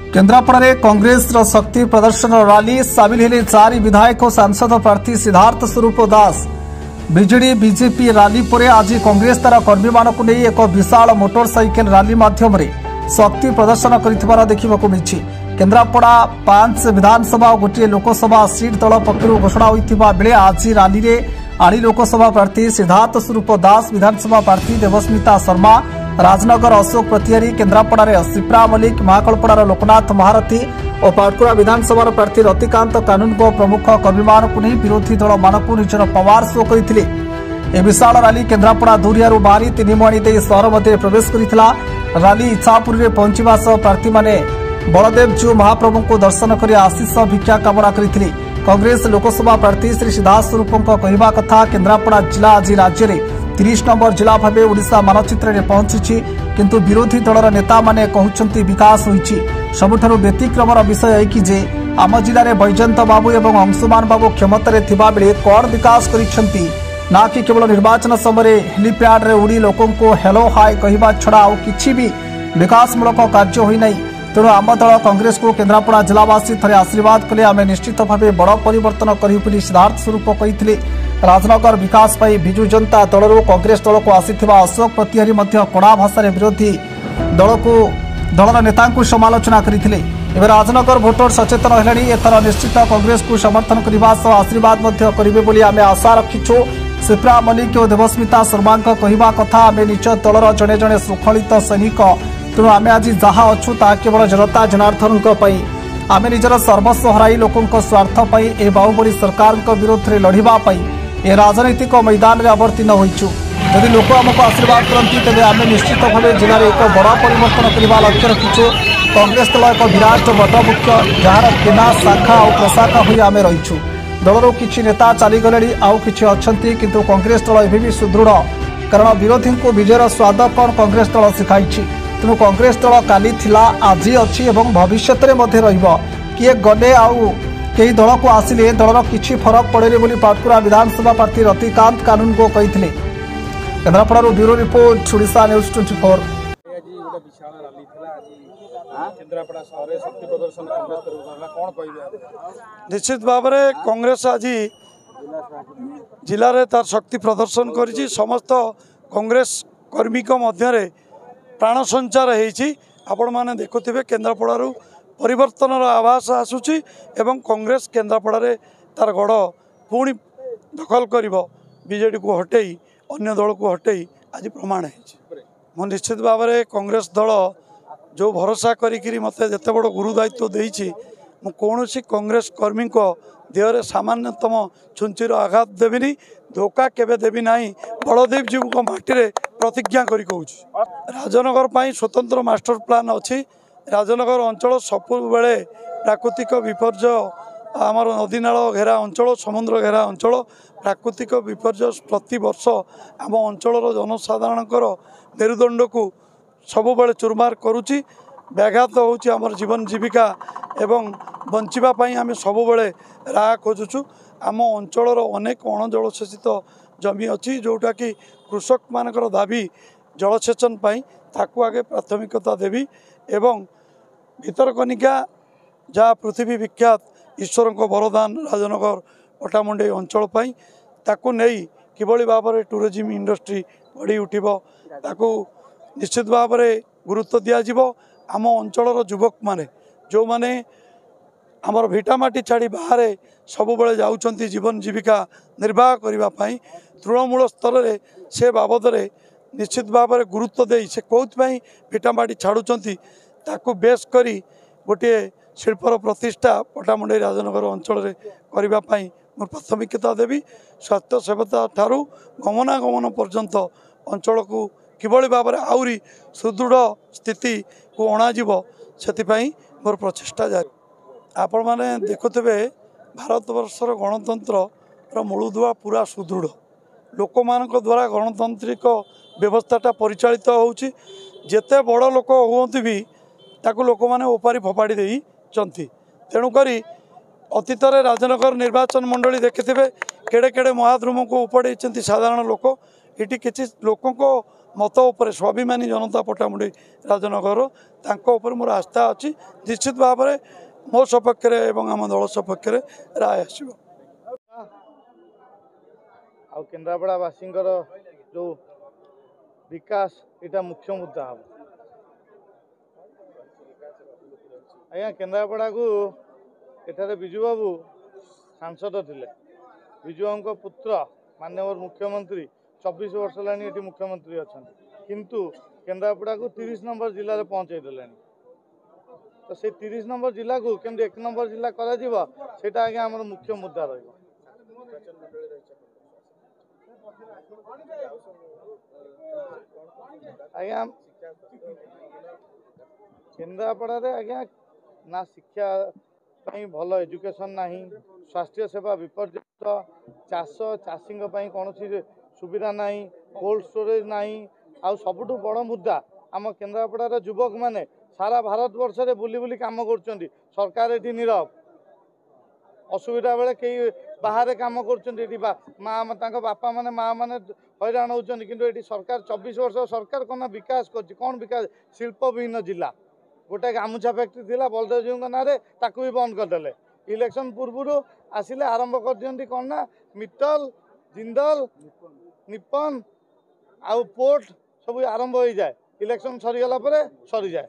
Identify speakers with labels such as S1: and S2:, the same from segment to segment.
S1: केन्द्रापड़ा में कांग्रेस शक्ति प्रदर्शन रैली सामिल हेले 4 विधायक और सांसद प्रार्थी सिद्धार्थ स्वरूप दास। बीजेडी बीजेपी रैली पर आज कांग्रेस तार कर्मी मानक नहीं एक विशाल मोटरसाइकेल रैली माध्यम शक्ति प्रदर्शन कर देखा मिली। केन्द्रापड़ा 5 विधानसभा और गोटे लोकसभा सीट दल पक्षर घोषणा होता बेले आज रैली में आनी लोकसभा प्रार्थी सिद्धार्थ स्वरूप दास, विधानसभा प्रार्थी देवस्मिता शर्मा, राजनगर अशोक प्रतिहारी, केन्द्रापड़ा सिप्रा मल्लिक, महाकलपड़ार लोकनाथ महारथी और पाटकुरा विधानसभा प्रार्थी रतिकांत कानूनगो प्रमुख कर्मी नहीं विरोधी दल मानक निजर पावर शो करते। यह विशाल रैली केन्द्रापड़ा दूरियारू बाहरी 3 मुहाणी दे सहर मध्य प्रवेश करथिला। रैली इच्छापुरी में पहुंचवा सह प्रार्थी माने बलदेव जीव महाप्रभु को दर्शन कर आशीष भिक्षा कामना करथिले। कांग्रेस लोकसभा प्रार्थी श्री सिद्धार्थ स्वरूप कहवा कथा केन्द्रापड़ा जिला आज राज्य में 30 नंबर जिला भाव ओडिशा मानचित्र में पहुंची, किंतु विरोधी दलर नेता माने कहउछंती विकास होईछि। सबुठारु व्यतिक्रमर विषय है कि जे आम जिले में बैजयंत बाबू और अंशुमान बाबू क्षमतार थिबा बेले कौन विकास करिसेंती, ना कि केवल निर्वाचन समय हेलीपैड रे उड़ी लोकों को हेलो हाय कहवा छड़ा आउ किछि भी विकासमूलक कार्य होई नहीं। तेणु आम दल कांग्रेस को केन्द्रापड़ा जिलावासी थे आशीर्वाद कले आम निश्चित भाव बड़ परिवर्तन करूँ सिद्धार्थ स्वरूप कहते। राजनगर विकास पर विजु जनता दल कांग्रेस दल को आसीथिबा अशोक प्रतिहारी कड़ा भाषा विरोधी दलर नेता समालोचना करते। एवं राजनगर भोटर सचेतन है, एथर निश्चित कांग्रेस को समर्थन करने आशीर्वाद करेंगे आम आशा रखीचु। सिप्रा मल्लिक और देवस्मिता शर्मा कहवा कथा आम निज दलर जड़े जड़े श्रृंखलित सैनिक, तेणु आम आज जहाँ अच्छु ता केवल जनता जनार्दन आम निजर सर्वस्व हराई लोकों स्वार्थ ए बाहुबली सरकार विरोध में लड़ाई ए राजनैतिक मैदान में अवर्तीर्ण होइछु। यदि लोक आमको आशीर्वाद करती तेज आम निश्चित भाव जिले में एक बड़ परिवर्तन करने लक्ष्य रखीचु। कांग्रेस दल एक विराट बटमुख्य जार बिना शाखा और प्रशाखा हुई आम रहीचु। दलर किछि नेता चलीगले आउ किछि अछंती, किंतु कांग्रेस दल एबे भी सुदृढ़, कारण विरोधी को विजयर स्वाद कौन कांग्रेस दल शिखाई। तेणु कांग्रेस दल काली थिला, आज अच्छी और भविष्य में किए गले आउ कई दल को आसिले दलर किछि फरक पड़ेनि बोली पाटकुरा विधानसभा प्रार्थी रतिकांत कानूनगो कहते। केन्द्रापड़ारू ब्यूरो रिपोर्ट ओडिशा न्यूज 24।
S2: निश्चित भाव में कांग्रेस आज जिले में तार शक्ति प्रदर्शन करिछि। समस्त कांग्रेस कर्मी मध्य प्राण संचार होती। आपण मैंने देखुवे केन्द्रापड़ारू परिवर्तन आभास आसूची एवं कांग्रेस केन्द्रापड़ा तार गढ़ पुणी दखल कर बीजेडी को हटई अन्य दल को हटई आज प्रमाण हो। निश्चित भाव में कांग्रेस दल जो भरोसा करी मते जिते बड़ गुरु दायित्व देइछि, मु कौनसी कांग्रेस कर्मी को देहरे सामान्यतम छुंचीर आघात देविनी, धोखा केबे देवी नहीं। बलदेव जीव को माटी प्रतिज्ञा करी कहूँ। राजनगर पर स्वतंत्र मास्टर प्लान अच्छी। राजनगर अंचल सबु बेले प्राकृतिक विपर्य आमर नदी नाल घेरा अंचल, समुद्र घेरा अंचल, प्राकृतिक विपर्य प्रति वर्ष आम अंचल जनसाधारणकर मेरुदंड को सबु बेले चुरमार करुच्ची। व्याघात होउची आमर जीवन जीविका एवं बंचिबाई आम सबु बेले राह खोजुचु। आम अंचल अनेक अणजलसेचित जमी अच्छी, जोटा कि कृषक मानकर दाबी जलसेचन पाई ताकू आगे प्राथमिकता देवी एवं भितरकनिका जहाँ पृथ्वी विख्यात ईश्वर को वरदान राजनगर पटामुंडे अंचल पाई ताकू नहीं किभली भाव में टूरिज्म इंडस्ट्री बढ़ी उठिब ताकू निश्चित भाव में गुरुत्व दिज्व। आम अंचल युवक माने जो माने आमर भिटामाटी छाड़ी बाहर सबु बेले जाउछंती जीवन जीविका निर्वाह करने तृणमूल स्तर में से बाबद निश्चित भाव में गुरुत्व दे से कौन भिटामाटी छाड़ुंट ताकू बेस करी गोटे शिल्पर प्रतिष्ठा पटामुंडे राजनगर अंचल करने मोर प्राथमिकता देवी। स्वास्थ्य सेवता ठारू गमनागमन पर्यंत अंचल को किभली भाव में आउरी सुदृढ़ स्थिति को अणाजिब से मोर प्रचेषा जारी। आपण मैंने देखुवे भारत वर्षर गणतंत्र मूलदुआ पूरा सुदृढ़ लोक मान द्वारा गणतांत्रिक व्यवस्थाटा परिचालित होउची। जेते बड़ लोक हुअंती भी ताकू लोक मैंने ओपारी फोपाड़ी देइचंती। तेणुक अतीत राजनगर निर्वाचन मंडली देखिथे केड़े केड़े महाद्रुम को उपड़े साधारण लोक। ये किसी लोकों मत उपर स्वाभिमानी जनता पट्टामुंडी राजनगर तांको उपर मोर आस्था अच्छी निश्चित भाव में मो सपक्ष एवं आम दल सपक्ष राय आसो
S3: आ केन्द्रापड़ावासी जो विकास यहाँ मुख्य मुद्दा हम आज्ञा केन्द्रापड़ा को एठारे विजु बाबू सांसद थे विजु बाबू पुत्र माननीय मुख्यमंत्री 24 वर्ष है मुख्यमंत्री अच्छा किंतु केन्द्रापड़ा को 30 नंबर जिले में पहुँचे देले तो से 30 नंबर जिला को केमती 1 नंबर जिला करा आज्ञा आम मुख्य मुद्दा रही आज्ञा केन्द्रापड़ा आज्ञा ना शिक्षा भल एजुकेशन ना स्वास्थ्य सेवा विपर्यस्त चाष चाषी कौन सुविधा ना कोल्ड स्टोरेज ना आ सबुठ बड़ मुद्दा आम केन्द्रापड़ार युवक माने सारा भारत वर्ष में बुली बुली काम कर सरकार ये नीरव असुविधा बेले कई बाहर काम कर बापा माने माँ माने हैरान होती कि सरकार 24 वर्ष सरकार कौन विकास कौन विकास शिल्प विहीन जिला गोटे गामुछा फैक्ट्री थी बलदेव ना भी बंद करदे इलेक्शन पूर्व आसिले आरंभ कर दियंती कौन ना मित्तल जिंदल निप्पन आउ पोर्ट सब आरंभ हो जाए इलेक्शन सरीगला सरी जाए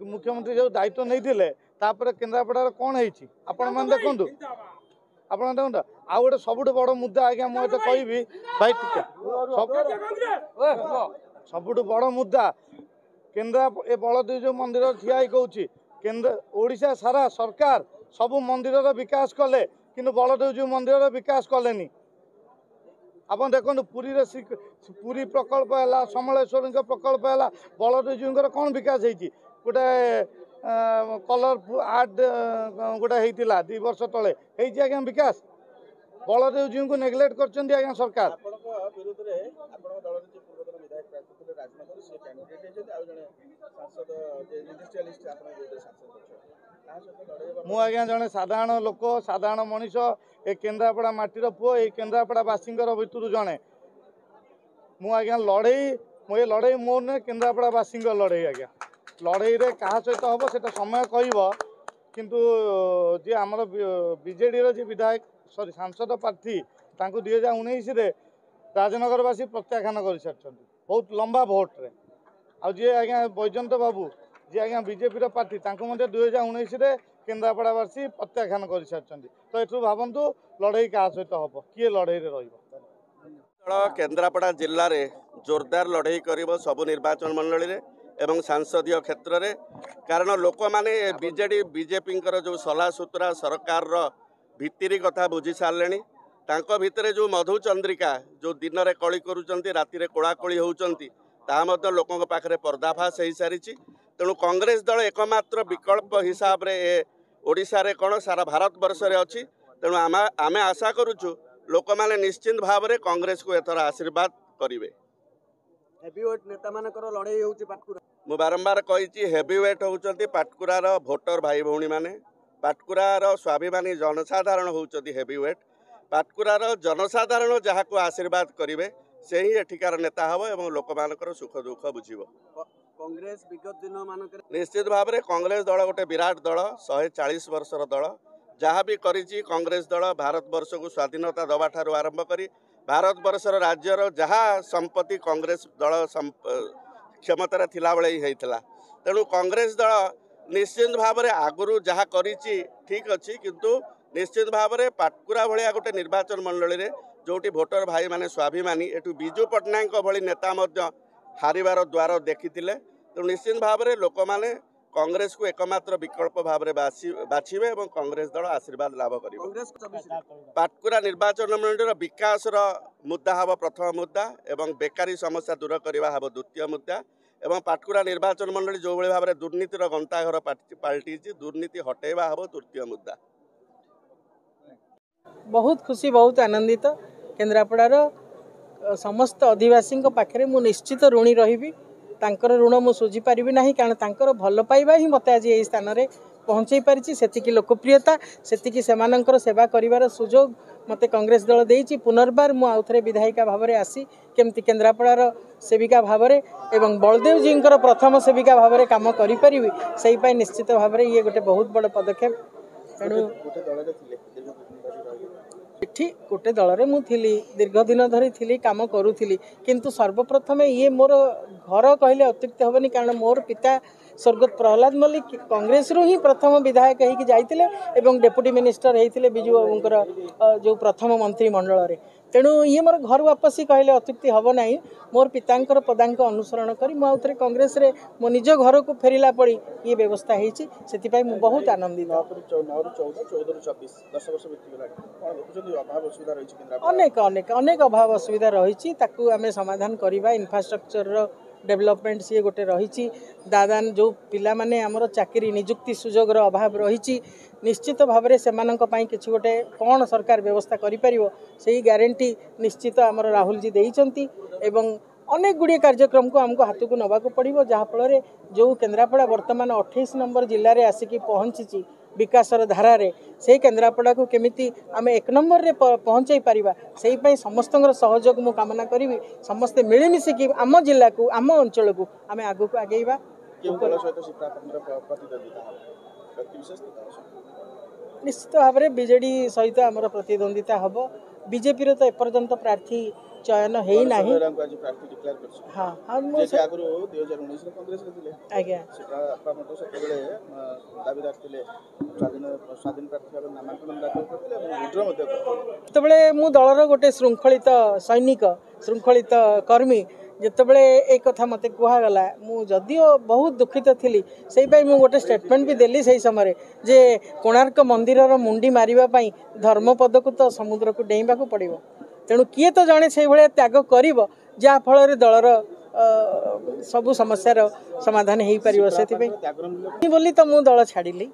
S3: मुख्यमंत्री जो दायित्व नहीं केन्द्रापड़ा कौन है आपण मैंने देखु आप देखो आउ गोटे सबुठ बड़ मुद्दा आज्ञा मुझे कहबी भाई सबुठ बड़ मुद्दा केन्द्रा ए बलदेव जो मंदिर ठिया कहूँ केन्द्र ओडिशा सारा सरकार सबू मंदिर विकास कले किंतु बलदेव जो मंदिर विकास कले आप देखो पुरी पुरी प्रकल्प है समलेश्वर प्रकल्प है बलदेव जी कौन विकास होती गोटे कलर आर्ट गोटे होता 2 वर्ष तले आज्ञा विकास बलदेव जी को नेग्लेक्ट कर सरकार मु आज्ञा जड़े साधारण लोक साधारण मनीष ए केन्द्रापड़ा माटीर पुओ ये केन्द्रापड़ावासी भितर जड़े मु आज्ञा लड़ई ये लड़ई मोर नुहे केन्द्रापड़ावासी लड़ई आज्ञा लड़ई रे क्या सहित हम से समय कह किंतु जी आमर बीजेडी जी विधायक सॉरी सांसद प्रार्थी 2019 राजनगरवासी प्रत्याख्यान कर सारी बहुत लंबा भोट रे आ जी आज्ञा बैजयंत बाबू जी आज्ञा बीजेपी प्रार्थी 2019 केन्द्रापड़ावासी प्रत्याख्यान कर सारी तो ये भावतु लड़ई क्या सहित हम किए लड़ई रही
S4: केन्द्रापड़ा जिले में जोरदार लड़ई कर सबु निर्वाचन मंडली रे एवं सांसदीय क्षेत्र में कारण लोक मैंने बीजेडी बीजेपी जो सलाह सुतरा सरकार भित्तिरी कथा बुझी सारे भितर जो मधुचंद्रिका जो दिन में कली करुँच राति कोड़ाकोड़ी होती लोकों पाखे पर्दाफाश हो सारी तेणु कांग्रेस दल एकमात्र विकल्प हिसाब रे ओडिशा रे कौन सारा भारत वर्ष रे अच्छी तेणु आमे आशा करुचु लोक मैंने निश्चिंत भाव में कांग्रेस को एथर आशीर्वाद करेंगे
S5: हेवीवेट नेता मानकर लड़ाई होउची पाटकुरा
S4: मु बारंबार कही हेवीवेट होउचंती पाटकुरार भोटर भाई भौणी माने पाटकुरार स्वाभिमानी जनसाधारण होउचंती हेवीवेट पाटकुरार जनसाधारण जहाँ को आशीर्वाद करेंगे से ही एठिकार नेता हम एवं लोक मानकर सुख दुख बुझिबो
S5: कांग्रेस विगत दिन मानकर
S4: निश्चित भाव में कांग्रेस दल गोटे विराट दल 140 वर्षर दल जहाँ भी करिछि कांग्रेस दल भारत वर्ष को स्वाधीनता दबा ठारू आरंभ करी भारत वर्षर राज्यर जहाँ संपत्ति कांग्रेस दल क्षमतार थिला बेले ही होता तेणु कांग्रेस दल निश्चित भाव में आगुरी जहाँ करिछि ठीक अच्छी किंतु निश्चित भाव में पाटकुरा भाया गोटे निर्वाचन मंडली रे जोटी भोटर भाई माने स्वाभिमानी एठू बिजू पट्टनायक भली नेता मध्य हारिबार द्वार देखिथिले तेणु निश्चित भाव में लोक माने कांग्रेस को एकमात्र विकल्प भाव में बाछिबे एवं कांग्रेस दल आशीर्वाद लाभ करिबो पाटकुरा निर्वाचन मंडलीर विकास मुद्दा हम प्रथम मुद्दा एवं बेकारी समस्या दूर करवा हम द्वितीय मुद्दा एवं पाटकुरा निर्वाचन मंडली जो भाव में दुर्नीतिर गंताघर पलटि दुर्नीति हटेवा हम तृतीय मुद्दा
S6: बहुत खुशी बहुत आनंदित केन्द्रापड़ार समस्त आदिवासी पाखे मु निश्चित ऋणी रही तांकर ऋण मु सुझी पारिबी नाही कारण तांकर भल पाइबा ही मते आज यही स्थान रे पहुँचाई पारिछि सेतिकी लोकप्रियता सेतिकी सेमानंकर सेवा करिवार सुजोग मते कांग्रेस दल देइछि। पुनर्बार मु आउथरे विधायिका भाव में आसी केमती केन्द्रापड़ार सेविका भाव में एवं बलदेव जी प्रथम सेविका भाव में काम करि निश्चित भाव में ये गोटे बहुत बड़ पदक्षेप। तेणु गोटे दल में मुझे दीर्घ दिन धरी थी काम करूली किंतु सर्वप्रथम ये मोर घर कहले अत्युक्त हेनी कारण मोर पिता स्वर्गत प्रहलाद मल्लिक कांग्रेस रु ही प्रथम विधायक होगी जाते डेप्यूटी मिनिस्टर होते बिजू बाबूर जो प्रथम मंत्रिमंडल में। तेणु ये मोर घर वापसी कहले अत्युक्ति हम ना मोर पितांकर पदांक अनुसरण करी मुझे कांग्रेस रे मो निज घर को फेरिला पड़ी ये व्यवस्था होती से बहुत आनंदित। अनेक अनेक अनेक अभाव असुविधा रही आम समाधान करवा। इंफ्रास्ट्रक्चर डेवलपमेंट सी गोटे रही दादान जो पिला माने आमर चाकरी निजुक्ति सुजोगर अभाव रही निश्चित भाव में से किसी गोटे कौन सरकार व्यवस्था करिपारिबो सेही ग्यारंटी निश्चित आमर राहुल जी देइचंती एवं अनेक गुड़िए कार्यक्रम को आमको हाथ को नवाक पड़ो जहाँफल जो केन्द्रापड़ा वर्तमान 28 नंबर जिले में आसिकी पहुँची विकासर धारे से केन्द्रापड़ा को केमिति आम 1 नंबर रे पहुँचाई पारिबा सेही पई समस्त सहयोग मु कामना करी समस्ते मिलमिशिकी आम जिला को आम अंचल को आम आगु को आगेबा। निश्चित भाव में बीजेडी सहित आमर प्रतिद्वंदिता हम बीजेपी तो एपर्यंत प्रार्थी चयन है ना। हाँ हाँ आज्ञा जिते मु दलर गोटे श्रृंखलित सैनिक श्रृंखलित कर्मी जितेबले एक कथा मत कहगला मुझदियो बहुत दुखित थी से गोटे स्टेटमेंट भी देली से समय जे कोणार्क मंदिर मुंडी मारिबाई धर्मपद को तो समुद्र को डेइबा को पड़ो। तेणु किए तो जड़े से भाया त्याग कर जहाँफल दलर सबु समस्यार समाधान हो पार से बोली तो मु दल छाड़ी।